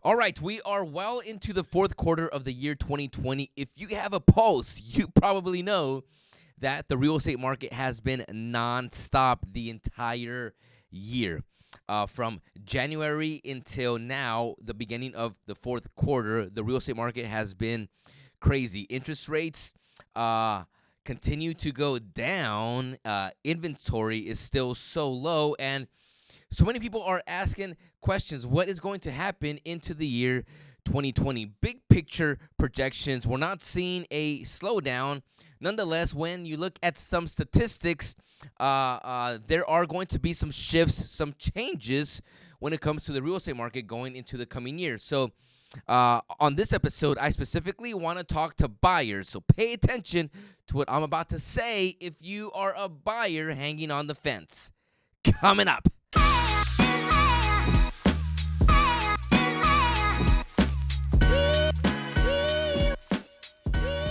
All right, we are well into the fourth quarter of the year 2020. If you have a pulse, you probably know that the real estate market has been nonstop the entire year. From January until now, the beginning of the fourth quarter, the real estate market has been crazy. Interest rates continue to go down. Inventory is still so low, and so many people are asking questions. What is going to happen into the year 2020? Big picture projections. We're not seeing a slowdown. Nonetheless, when you look at some statistics, there are going to be some shifts, some changes when it comes to the real estate market going into the coming year. So, on this episode, I specifically want to talk to buyers. So, pay attention to what I'm about to say if you are a buyer hanging on the fence. Coming up.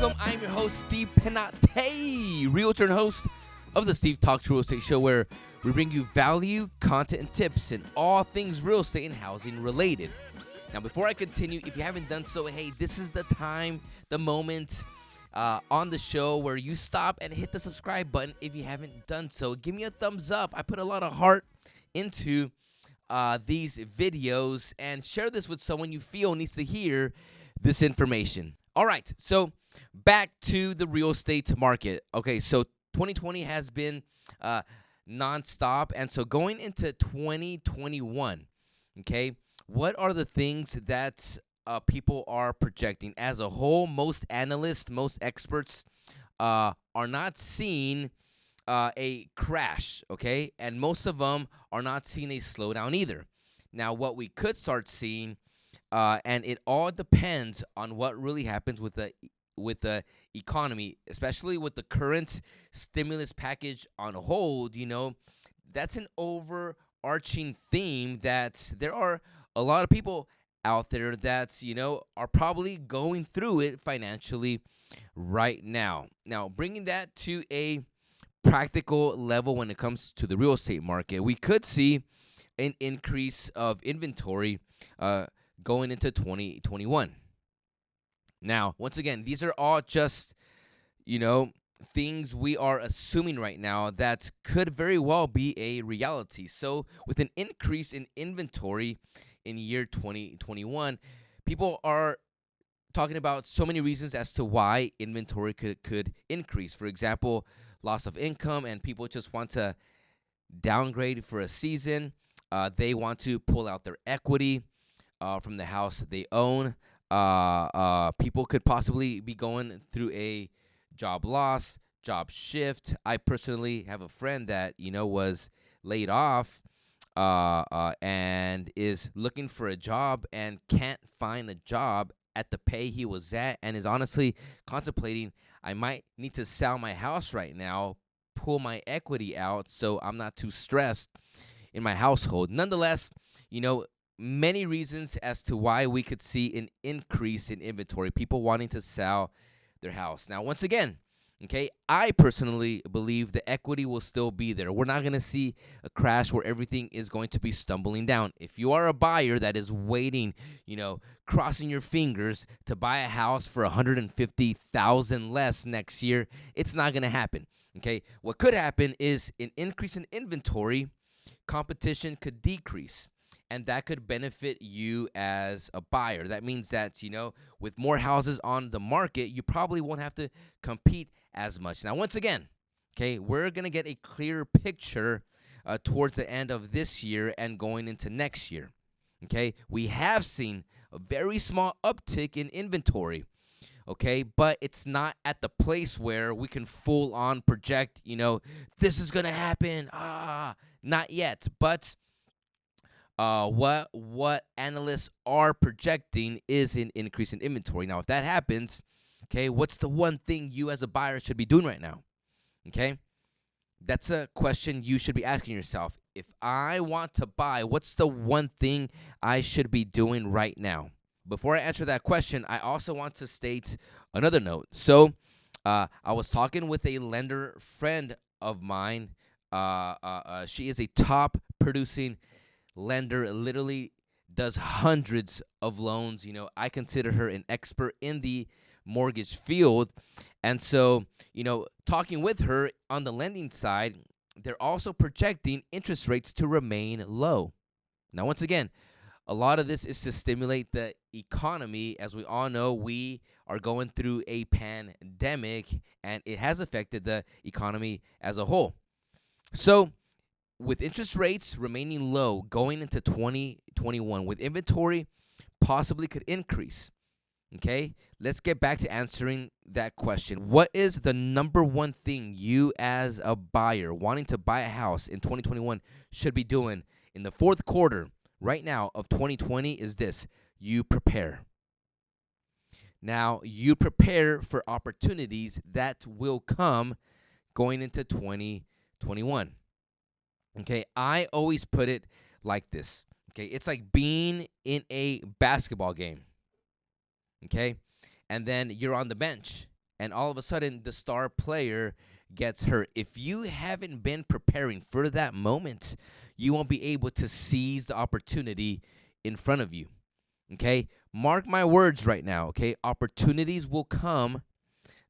Welcome, I'm your host, Steve Penate, realtor and host of the Steve Talks Real Estate Show, where we bring you value, content, and tips in all things real estate and housing related. Now, before I continue, if you haven't done so, hey, this is the time, the moment on the show where you stop and hit the subscribe button. If you haven't done so, give me a thumbs up. I put a lot of heart into these videos, and share this with someone you feel needs to hear this information. All right, so back to the real estate market. Okay, so 2020 has been nonstop, and so going into 2021, okay, what are the things that people are projecting? As a whole, most analysts, most experts are not seeing a crash, okay, and most of them are not seeing a slowdown either. Now, what we could start seeing, and it all depends on what really happens with the economy, especially with the current stimulus package on hold. You know, that's an overarching theme that there are a lot of people out there that, are probably going through it financially right now. Now, bringing that to a practical level when it comes to the real estate market, we could see an increase of inventory going into 2021. Now, once again, these are all just, things we are assuming right now that could very well be a reality. So with an increase in inventory in year 2021, people are talking about so many reasons as to why inventory could increase. For example, loss of income, and people just want to downgrade for a season. They want to pull out their equity from the house they own. People could possibly be going through a job loss, job shift. I personally have a friend that, was laid off and is looking for a job and can't find a job at the pay he was at, and is honestly contemplating, I might need to sell my house right now, pull my equity out so I'm not too stressed in my household. Nonetheless, many reasons as to why we could see an increase in inventory, people wanting to sell their house. Now, once again, okay, I personally believe the equity will still be there. We're not going to see a crash where everything is going to be stumbling down. If you are a buyer that is waiting, crossing your fingers to buy a house for $150,000 less next year, it's not going to happen. Okay, what could happen is an increase in inventory, competition could decrease, and that could benefit you as a buyer. That means that, with more houses on the market, you probably won't have to compete as much. Now, once again, okay, we're going to get a clear picture towards the end of this year and going into next year. Okay, we have seen a very small uptick in inventory. Okay, but it's not at the place where we can full on project, this is going to happen. Not yet. But what analysts are projecting is an increase in inventory. Now, if that happens, okay, what's the one thing you as a buyer should be doing right now? Okay, that's a question you should be asking yourself. If I want to buy, what's the one thing I should be doing right now? Before I answer that question, I also want to state another note. So I was talking with a lender friend of mine. She is a top producing lender, literally does hundreds of loans. I consider her an expert in the mortgage field. And so, talking with her on the lending side, they're also projecting interest rates to remain low. Now, once again, a lot of this is to stimulate the economy. As we all know, we are going through a pandemic, and it has affected the economy as a whole. So, with interest rates remaining low going into 2021, with inventory possibly could increase. Okay, let's get back to answering that question. What is the number one thing you as a buyer wanting to buy a house in 2021 should be doing in the fourth quarter right now of 2020 is this: you prepare. Now, you prepare for opportunities that will come going into 2021. Okay, I always put it like this. Okay, it's like being in a basketball game. Okay, and then you're on the bench, and all of a sudden the star player gets hurt. If you haven't been preparing for that moment, you won't be able to seize the opportunity in front of you. Okay, mark my words right now. Okay, opportunities will come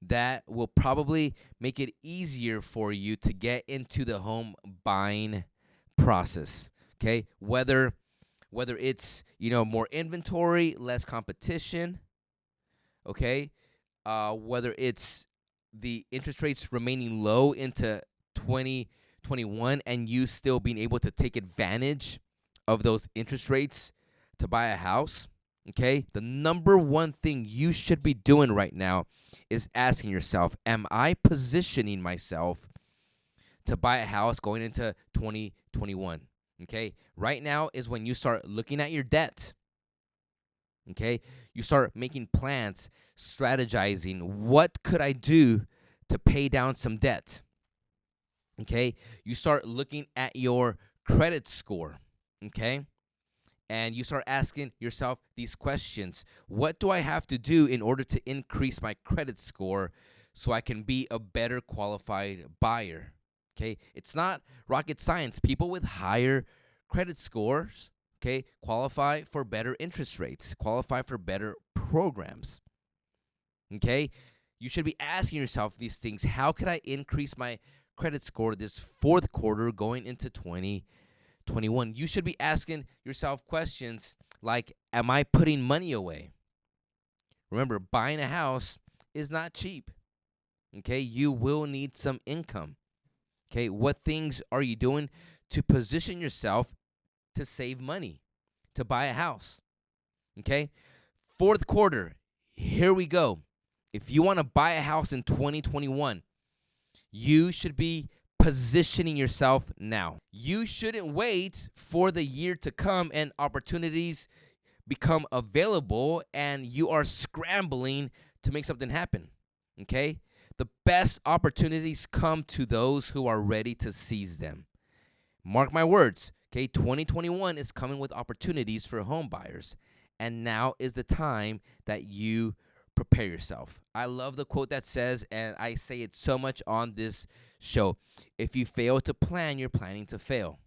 that will probably make it easier for you to get into the home buying process. Okay, whether it's more inventory, less competition. Okay, whether it's the interest rates remaining low into 2021 and you still being able to take advantage of those interest rates to buy a house. Okay, the number one thing you should be doing right now is asking yourself, am I positioning myself to buy a house going into 2021? Okay, right now is when you start looking at your debt. Okay, you start making plans, strategizing. What could I do to pay down some debt? Okay, you start looking at your credit score. Okay, and you start asking yourself these questions. What do I have to do in order to increase my credit score so I can be a better qualified buyer? Okay, it's not rocket science. People with higher credit scores, okay, qualify for better interest rates, qualify for better programs. Okay, you should be asking yourself these things. How could I increase my credit score this fourth quarter going into 2021? You should be asking yourself questions like, am I putting money away? Remember, buying a house is not cheap. Okay, you will need some income. Okay, what things are you doing to position yourself to save money, to buy a house? Okay, fourth quarter, here we go. If you want to buy a house in 2021, you should be positioning yourself now. You shouldn't wait for the year to come and opportunities become available and you are scrambling to make something happen. Okay? The best opportunities come to those who are ready to seize them. Mark my words. Okay, 2021 is coming with opportunities for home buyers, and now is the time that you prepare yourself. I love the quote that says, and I say it so much on this show, if you fail to plan, you're planning to fail.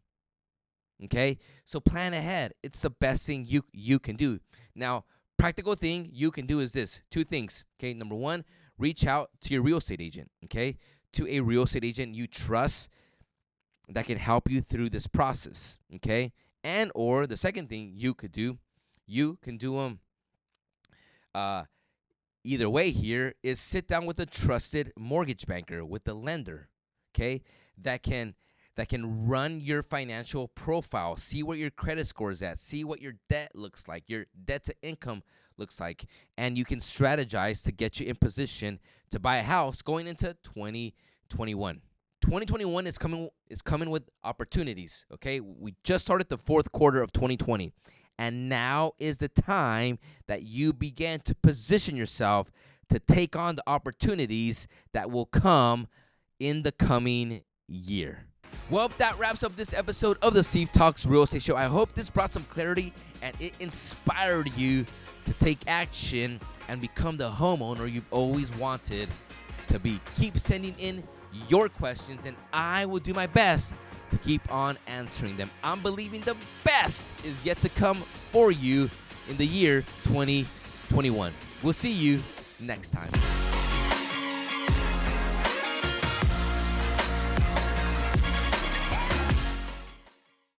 Okay, so plan ahead. It's the best thing you can do. Now, practical thing you can do is this: two things. Okay, number one, reach out to your real estate agent. Okay, to a real estate agent you trust that can help you through this process. Okay, and or the second thing you could do, you can do them. Either way here is sit down with a trusted mortgage banker, with the lender, okay, that can run your financial profile, see what your credit score is at, see what your debt looks like, your debt to income looks like, and you can strategize to get you in position to buy a house going into 2021. 2021 is coming with opportunities, okay? We just started the fourth quarter of 2020. And now is the time that you begin to position yourself to take on the opportunities that will come in the coming year. Well, that wraps up this episode of the Steve Talks Real Estate Show. I hope this brought some clarity and it inspired you to take action and become the homeowner you've always wanted to be. Keep sending in your questions, and I will do my best to keep on answering them. I'm believing the best is yet to come for you in the year 2021. We'll see you next time.